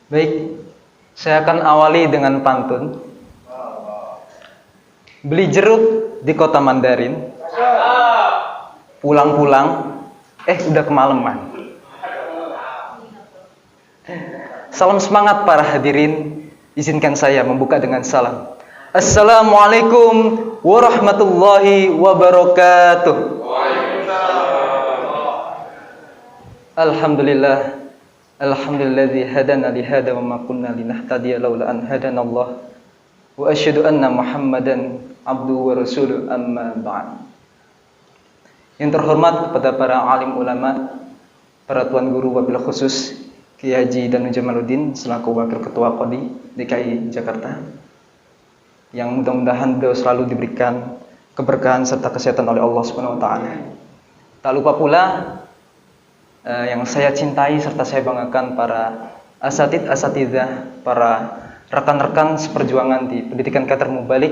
Baik, saya akan awali dengan pantun. Beli jeruk di kota Mandarin, pulang-pulang, udah kemalaman. Salam semangat para hadirin. Izinkan saya membuka dengan salam. Assalamualaikum warahmatullahi wabarakatuh. Alhamdulillah. Alhamdulilladzi hadana li hada wa ma kunna linahtadiya laula an hadanallah. Wa asyhadu anna Muhammadan abduhu wa rasuluhu, amma ba'd. Yang terhormat kepada para alim ulama, para tuan guru wabil khusus Kiai Haji Danu Jamaluddin selaku Wakil Ketua Qodi DKI Jakarta, yang mudah-mudahan beliau selalu diberikan keberkahan serta kesehatan oleh Allah Subhanahu wa taala. Tak lupa pula yang saya cintai serta saya banggakan para asatidzah, para rekan-rekan seperjuangan di pendidikan Kader Mubalik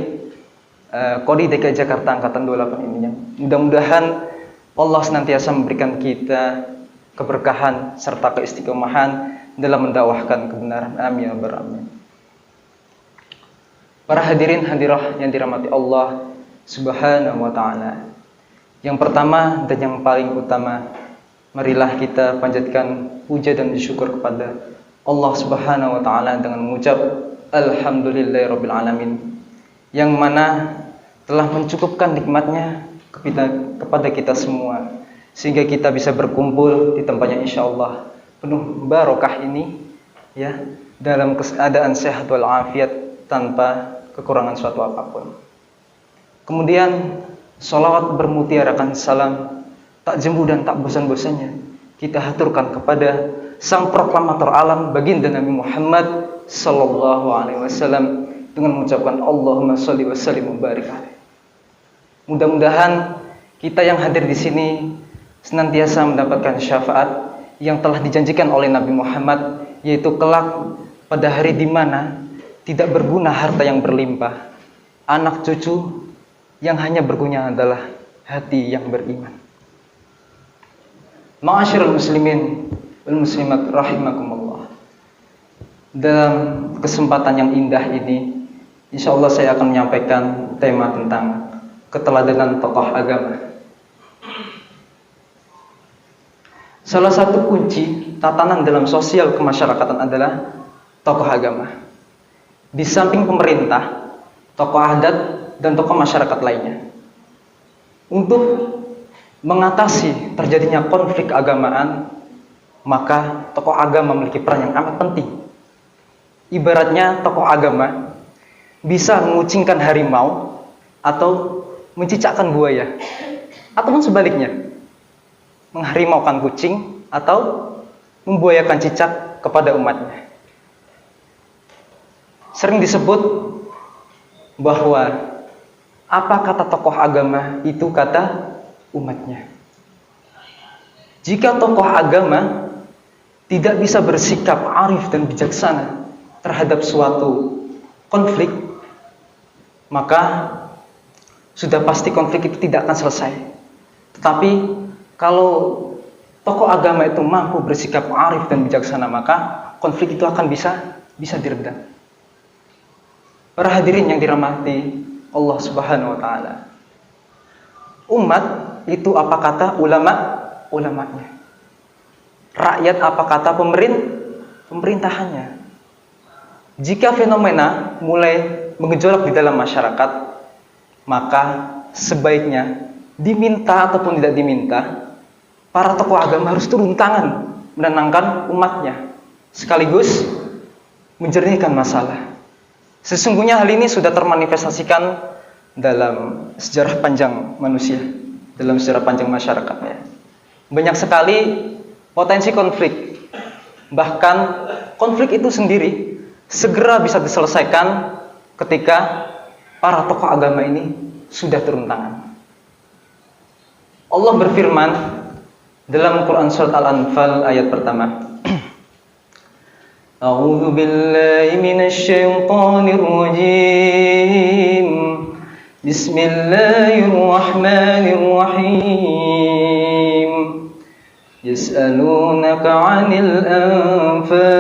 Qodi DKI Jakarta angkatan 28 ini. Mudah-mudahan Allah senantiasa memberikan kita keberkahan serta keistiqomahan dalam mendakwahkan kebenaran. Amin ya rabbal alamin. Para hadirin hadirah yang dirahmati Allah Subhanahu wa taala. Yang pertama dan yang paling utama, marilah kita panjatkan puja dan syukur kepada Allah Subhanahu wa taala dengan mengucap alhamdulillahirabbil alamin, yang mana telah mencukupkan nikmatnya kepada kita semua, sehingga kita bisa berkumpul di tempatnya insyaallah penuh barokah ini, ya, dalam keadaan sehat walafiat tanpa kekurangan suatu apapun. Kemudian sholawat bermutiarakan salam tak jemu dan tak bosan-bosannya kita haturkan kepada sang proklamator alam baginda Nabi Muhammad sallallahu alaihi wasallam dengan mengucapkan Allahumma sholli wa sallim wa barik alaihi. Mudah-mudahan kita yang hadir di sini senantiasa mendapatkan syafaat yang telah dijanjikan oleh Nabi Muhammad, yaitu kelak pada hari di mana tidak berguna harta yang berlimpah, anak cucu, yang hanya berguna adalah hati yang beriman. Ma'asyiral muslimin wal muslimat rahimakumullah. Dalam kesempatan yang indah ini, insyaallah saya akan menyampaikan tema tentang keteladanan tokoh agama. Salah satu kunci tatanan dalam sosial kemasyarakatan adalah tokoh agama. Di samping pemerintah, tokoh adat, dan tokoh masyarakat lainnya. Untuk mengatasi terjadinya konflik keagamaan, maka tokoh agama memiliki peran yang amat penting. Ibaratnya tokoh agama bisa mengucingkan harimau atau mencicakkan buaya, ataupun sebaliknya, mengharimaukan kucing atau membuayakan cicak kepada umatnya. Sering disebut bahwa apa kata tokoh agama itu kata umatnya. Jika tokoh agama tidak bisa bersikap arif dan bijaksana terhadap suatu konflik, maka sudah pasti konflik itu tidak akan selesai. Tetapi kalau tokoh agama itu mampu bersikap arif dan bijaksana, maka konflik itu akan bisa diredam. Para hadirin yang dirahmati Allah Subhanahu wa taala. Umat itu apa kata ulamanya. Rakyat apa kata pemerintahannya. Jika fenomena mulai mengejolak di dalam masyarakat, maka sebaiknya diminta ataupun tidak diminta, para tokoh agama harus turun tangan menenangkan umatnya, sekaligus menjernihkan masalah. Sesungguhnya hal ini sudah termanifestasikan dalam sejarah panjang manusia, dalam sejarah panjang masyarakatnya. Banyak sekali potensi konflik. Bahkan konflik itu sendiri segera bisa diselesaikan ketika para tokoh agama ini sudah turun tangan. Allah berfirman dalam Quran surat Al-Anfal ayat pertama. A'udzu billahi minasy syaithanir rajim. Bismillahirrahmanirrahim. يسألونك عن الأنفال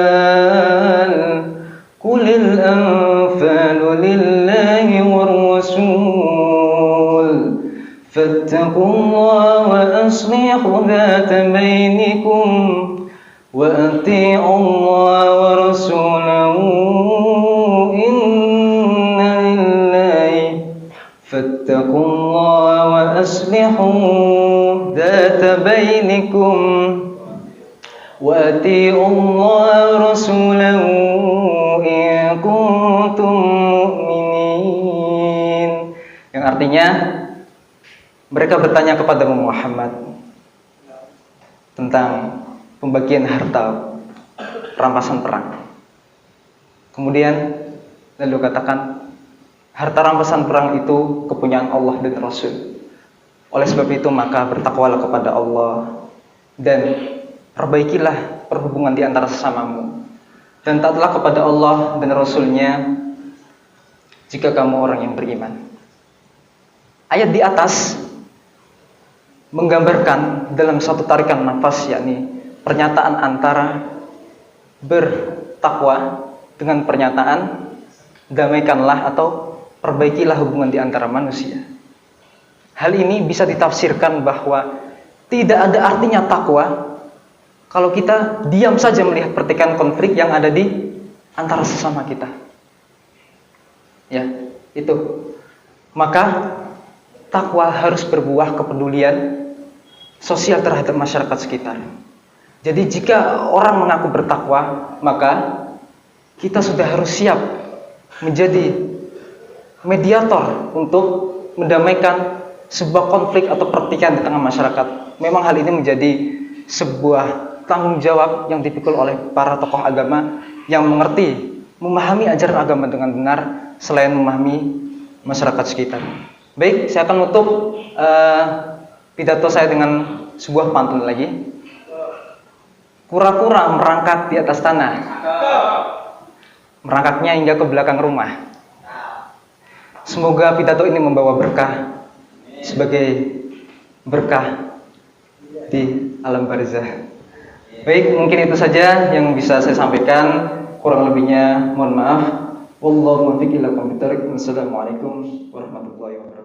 قل الأنفال لله والرسول فاتقوا الله وأصلحوا ذات بينكم وأطيعوا الله ورسوله إن لله فاتقوا الله وأصلحوا ذات بينكم وأطيعوا الله ورسوله إن كنتم مؤمنين. Yang artinya mereka bertanya kepada Muhammad tentang pembagian harta rampasan perang. Kemudian lalu katakan, harta rampasan perang itu kepunyaan Allah dan Rasul. Oleh sebab itu maka bertakwalah kepada Allah dan perbaikilah perhubungan di antara sesamamu dan taatlah kepada Allah dan Rasul-Nya jika kamu orang yang beriman. Ayat di atas menggambarkan dalam satu tarikan nafas, yakni pernyataan antara bertakwa dengan pernyataan damaikanlah atau perbaikilah hubungan di antara manusia. Hal ini bisa ditafsirkan bahwa tidak ada artinya takwa kalau kita diam saja melihat pertikaian konflik yang ada di antara sesama kita. Ya, itu. Maka takwa harus berbuah kepedulian sosial terhadap masyarakat sekitar. Jadi jika orang mengaku bertakwa, maka kita sudah harus siap menjadi mediator untuk mendamaikan sebuah konflik atau pertikaian di tengah masyarakat. Memang hal ini menjadi sebuah tanggung jawab yang dipikul oleh para tokoh agama yang mengerti, memahami ajaran agama dengan benar selain memahami masyarakat sekitar. Baik, saya akan menutup pidato saya dengan sebuah pantun lagi. Kura-kura merangkak di atas tanah, merangkaknya hingga ke belakang rumah. Semoga pidato ini membawa berkah sebagai berkah di alam barzah. Baik, mungkin itu saja yang bisa saya sampaikan. Kurang lebihnya mohon maaf. Wallahu muwaffiq ila aqwamit thoriq. Wassalamualaikum warahmatullahi wabarakatuh.